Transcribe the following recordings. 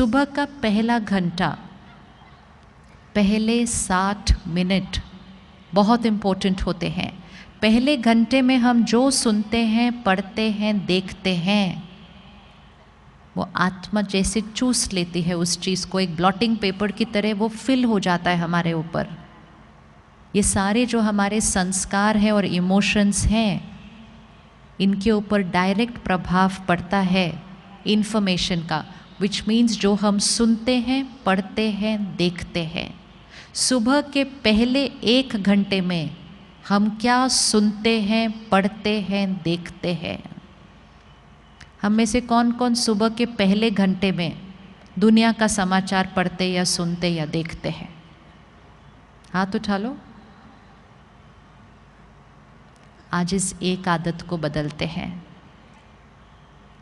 सुबह का पहला घंटा, पहले 60 मिनट बहुत इम्पोर्टेंट होते हैं। पहले घंटे में हम जो सुनते हैं, पढ़ते हैं, देखते हैं, वो आत्मा जैसे चूस लेती है उस चीज़ को, एक ब्लॉटिंग पेपर की तरह वो फिल हो जाता है हमारे ऊपर। ये सारे जो हमारे संस्कार हैं और इमोशंस हैं, इनके ऊपर डायरेक्ट प्रभाव पड़ता है इन्फॉर्मेशन का, विच मीन्स जो हम सुनते हैं, पढ़ते हैं, देखते हैं। सुबह के पहले 1 घंटे में हम क्या सुनते हैं, पढ़ते हैं, देखते हैं? हम में से कौन कौन सुबह के पहले घंटे में दुनिया का समाचार पढ़ते या सुनते या देखते हैं? हाथ उठा लो। आज इस एक आदत को बदलते हैं।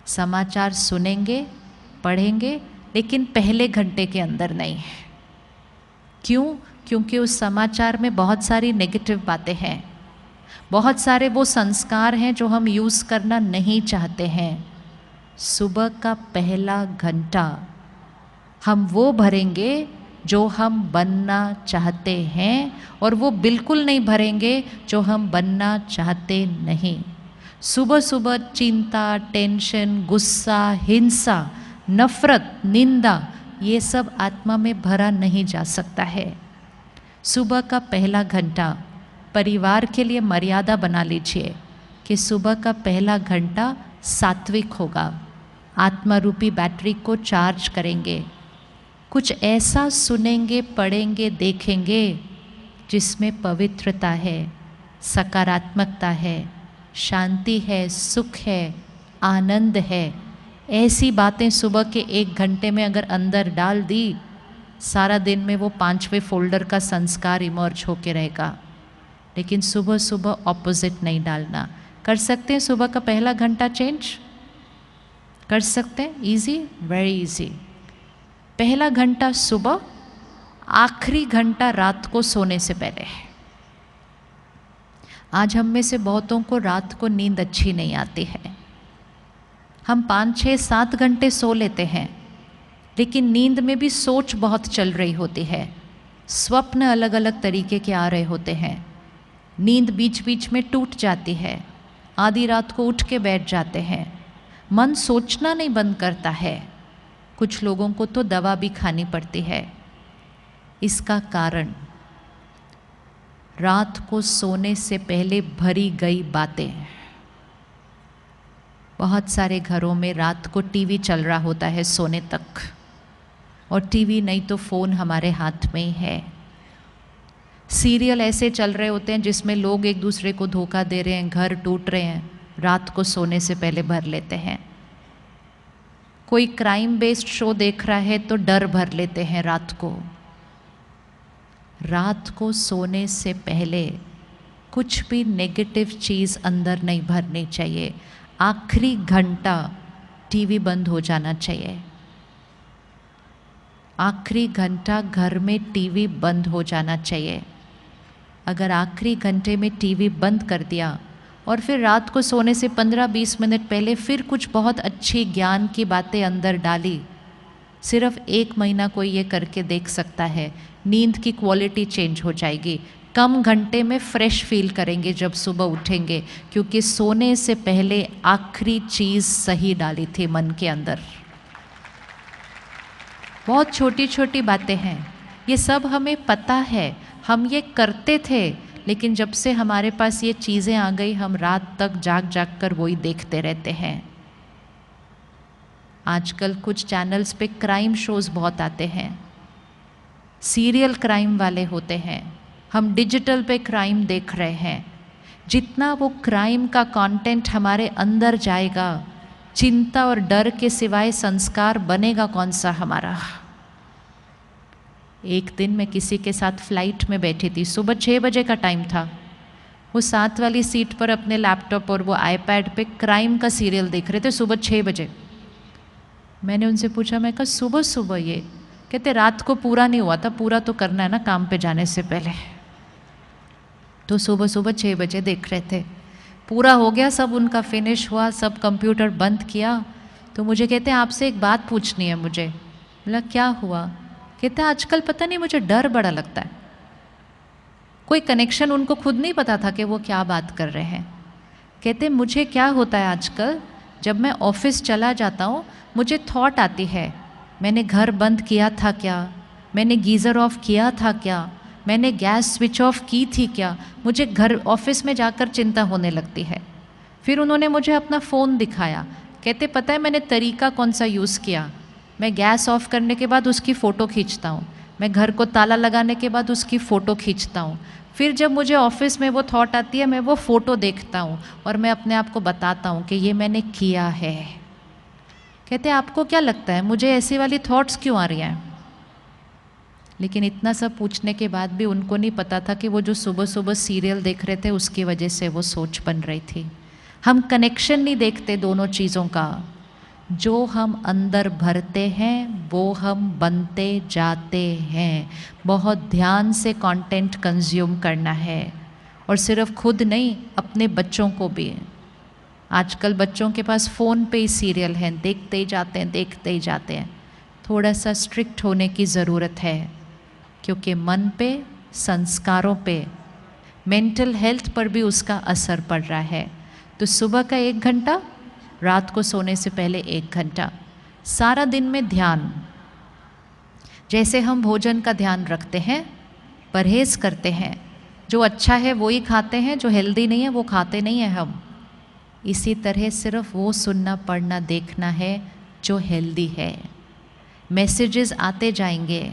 समाचार सुनेंगे, पढ़ेंगे, लेकिन पहले घंटे के अंदर नहीं है। क्यों? क्योंकि उस समाचार में बहुत सारी नेगेटिव बातें हैं, बहुत सारे वो संस्कार हैं जो हम यूज़ करना नहीं चाहते हैं। सुबह का पहला घंटा हम वो भरेंगे जो हम बनना चाहते हैं, और वो बिल्कुल नहीं भरेंगे जो हम बनना चाहते नहीं। सुबह सुबह चिंता, टेंशन, गुस्सा, हिंसा, नफरत, निंदा, ये सब आत्मा में भरा नहीं जा सकता है। सुबह का पहला घंटा परिवार के लिए मर्यादा बना लीजिए कि सुबह का पहला घंटा सात्विक होगा। आत्मा रूपी बैटरी को चार्ज करेंगे। कुछ ऐसा सुनेंगे, पढ़ेंगे, देखेंगे जिसमें पवित्रता है, सकारात्मकता है, शांति है, सुख है, आनंद है। ऐसी बातें सुबह के 1 घंटे में अगर अंदर डाल दी, सारा दिन में वो 5वें फोल्डर का संस्कार इमर्ज होके रहेगा। लेकिन सुबह सुबह ऑपोजिट नहीं डालना। कर सकते हैं सुबह का पहला घंटा चेंज? कर सकते हैं? Easy, very easy. पहला घंटा सुबह, आखिरी घंटा रात को सोने से पहले है। आज हम में से बहुतों को रात को नींद अच्छी नहीं आती है। हम 5, 6, 7 घंटे सो लेते हैं, लेकिन नींद में भी सोच बहुत चल रही होती है, स्वप्न अलग अलग तरीके के आ रहे होते हैं, नींद बीच बीच में टूट जाती है, आधी रात को उठ के बैठ जाते हैं, मन सोचना नहीं बंद करता है। कुछ लोगों को तो दवा भी खानी पड़ती है। इसका कारण रात को सोने से पहले भरी गई बातें। बहुत सारे घरों में रात को टीवी चल रहा होता है सोने तक, और टीवी नहीं तो फ़ोन हमारे हाथ में ही है। सीरियल ऐसे चल रहे होते हैं जिसमें लोग एक दूसरे को धोखा दे रहे हैं, घर टूट रहे हैं, रात को सोने से पहले भर लेते हैं। कोई क्राइम बेस्ड शो देख रहा है तो डर भर लेते हैं रात को। रात को सोने से पहले कुछ भी नेगेटिव चीज़ अंदर नहीं भरनी चाहिए। आखिरी घंटा टीवी बंद हो जाना चाहिए। आखिरी घंटा घर में टीवी बंद हो जाना चाहिए। अगर आखिरी घंटे में टीवी बंद कर दिया और फिर रात को सोने से 15-20 मिनट पहले फिर कुछ बहुत अच्छी ज्ञान की बातें अंदर डाली, सिर्फ 1 महीना कोई ये करके देख सकता है, नींद की क्वालिटी चेंज हो जाएगी। कम घंटे में फ्रेश फील करेंगे जब सुबह उठेंगे, क्योंकि सोने से पहले आखिरी चीज़ सही डाली थी मन के अंदर। बहुत छोटी छोटी बातें हैं, ये सब हमें पता है, हम ये करते थे, लेकिन जब से हमारे पास ये चीज़ें आ गई, हम रात तक जाग जाग कर वही देखते रहते हैं। आजकल कुछ चैनल्स पे क्राइम शोज़ बहुत आते हैं, सीरियल क्राइम वाले होते हैं। हम डिजिटल पे क्राइम देख रहे हैं। जितना वो क्राइम का कंटेंट हमारे अंदर जाएगा, चिंता और डर के सिवाय संस्कार बनेगा कौन सा हमारा। एक दिन मैं किसी के साथ फ्लाइट में बैठी थी, सुबह 6 बजे का टाइम था। वो साथ वाली सीट पर अपने लैपटॉप और वो आईपैड पे क्राइम का सीरियल देख रहे थे सुबह 6 बजे। मैंने उनसे पूछा, मैं कहा सुबह सुबह ये? कहते रात को पूरा नहीं हुआ था, पूरा तो करना है ना काम पे जाने से पहले। तो सुबह सुबह 6 बजे देख रहे थे, पूरा हो गया, सब उनका फिनिश हुआ, सब कंप्यूटर बंद किया। तो मुझे कहते हैं आपसे एक बात पूछनी है मुझे। बोला क्या हुआ? कहते आजकल पता नहीं मुझे डर बड़ा लगता है। कोई कनेक्शन उनको खुद नहीं पता था कि वो क्या बात कर रहे हैं। कहते मुझे क्या होता है आजकल, जब मैं ऑफिस चला जाता हूँ मुझे थॉट आती है, मैंने घर बंद किया था क्या, मैंने गीज़र ऑफ किया था क्या, मैंने गैस स्विच ऑफ की थी क्या, मुझे घर ऑफिस में जाकर चिंता होने लगती है। फिर उन्होंने मुझे अपना फ़ोन दिखाया। कहते पता है मैंने तरीका कौन सा यूज़ किया, मैं गैस ऑफ करने के बाद उसकी फ़ोटो खींचता हूँ, मैं घर को ताला लगाने के बाद उसकी फ़ोटो खींचता हूँ, फिर जब मुझे ऑफिस में वो थॉट आती है मैं वो फ़ोटो देखता हूँ और मैं अपने आप को बताता हूँ कि ये मैंने किया है। कहते आपको क्या लगता है मुझे ऐसी वाली थॉट्स क्यों आ रही हैं? लेकिन इतना सब पूछने के बाद भी उनको नहीं पता था कि वो जो सुबह सुबह सीरियल देख रहे थे उसकी वजह से वो सोच बन रही थी। हम कनेक्शन नहीं देखते दोनों चीज़ों का। जो हम अंदर भरते हैं वो हम बनते जाते हैं। बहुत ध्यान से कंटेंट कंज्यूम करना है, और सिर्फ खुद नहीं, अपने बच्चों को भी। आजकल बच्चों के पास फ़ोन पे ही सीरियल हैं, देखते ही जाते हैं, देखते ही जाते हैं। थोड़ा सा स्ट्रिक्ट होने की ज़रूरत है, क्योंकि मन पे, संस्कारों पे, मेंटल हेल्थ पर भी उसका असर पड़ रहा है। तो सुबह का 1 घंटा, रात को सोने से पहले 1 घंटा, सारा दिन में ध्यान। जैसे हम भोजन का ध्यान रखते हैं, परहेज़ करते हैं, जो अच्छा है वो ही खाते हैं, जो हेल्दी नहीं है वो खाते नहीं हैं हम। इसी तरह सिर्फ वो सुनना, पढ़ना, देखना है जो हेल्दी है। मैसेजेस आते जाएंगे,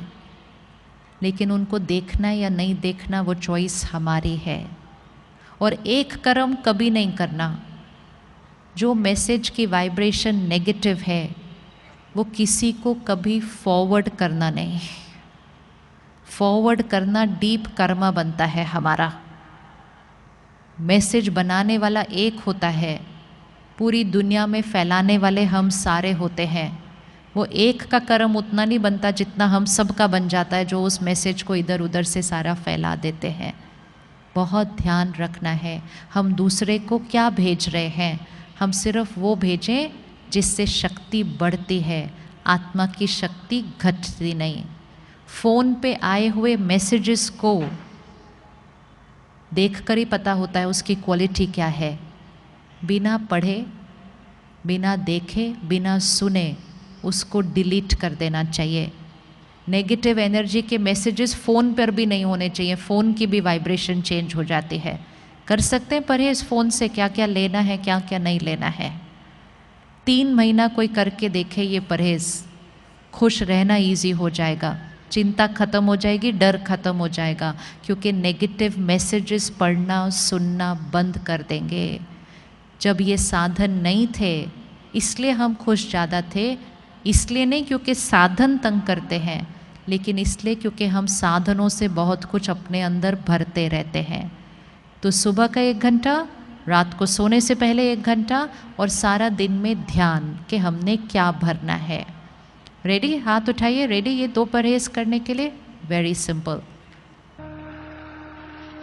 लेकिन उनको देखना या नहीं देखना वो चॉइस हमारी है। और एक कर्म कभी नहीं करना, जो मैसेज की वाइब्रेशन नेगेटिव है वो किसी को कभी फॉरवर्ड करना नहीं। फॉरवर्ड करना डीप कर्मा बनता है हमारा। मैसेज बनाने वाला एक होता है, पूरी दुनिया में फैलाने वाले हम सारे होते हैं। वो एक का कर्म उतना नहीं बनता जितना हम सब का बन जाता है, जो उस मैसेज को इधर उधर से सारा फैला देते हैं। बहुत ध्यान रखना है हम दूसरे को क्या भेज रहे हैं। हम सिर्फ वो भेजें जिससे शक्ति बढ़ती है, आत्मा की शक्ति घटती नहीं। फ़ोन पे आए हुए मैसेजेस को देखकर ही पता होता है उसकी क्वालिटी क्या है। बिना पढ़े, बिना देखे, बिना सुने उसको डिलीट कर देना चाहिए। नेगेटिव एनर्जी के मैसेजेस फ़ोन पर भी नहीं होने चाहिए, फ़ोन की भी वाइब्रेशन चेंज हो जाती है। कर सकते हैं परहेज़ फ़ोन से, क्या क्या लेना है, क्या क्या नहीं लेना है। 3 महीना कोई करके देखे ये परहेज़, खुश रहना इजी हो जाएगा, चिंता ख़त्म हो जाएगी, डर ख़त्म हो जाएगा, क्योंकि नेगेटिव मैसेजेस पढ़ना, सुनना बंद कर देंगे। जब ये साधन नहीं थे इसलिए हम खुश ज़्यादा थे, इसलिए नहीं क्योंकि साधन तंग करते हैं, लेकिन इसलिए क्योंकि हम साधनों से बहुत कुछ अपने अंदर भरते रहते हैं। तो सुबह का 1 घंटा, रात को सोने से पहले 1 घंटा, और सारा दिन में ध्यान कि हमने क्या भरना है। रेडी? हाथ उठाइए। रेडी? ये 2 परहेज़ करने के लिए वेरी सिंपल।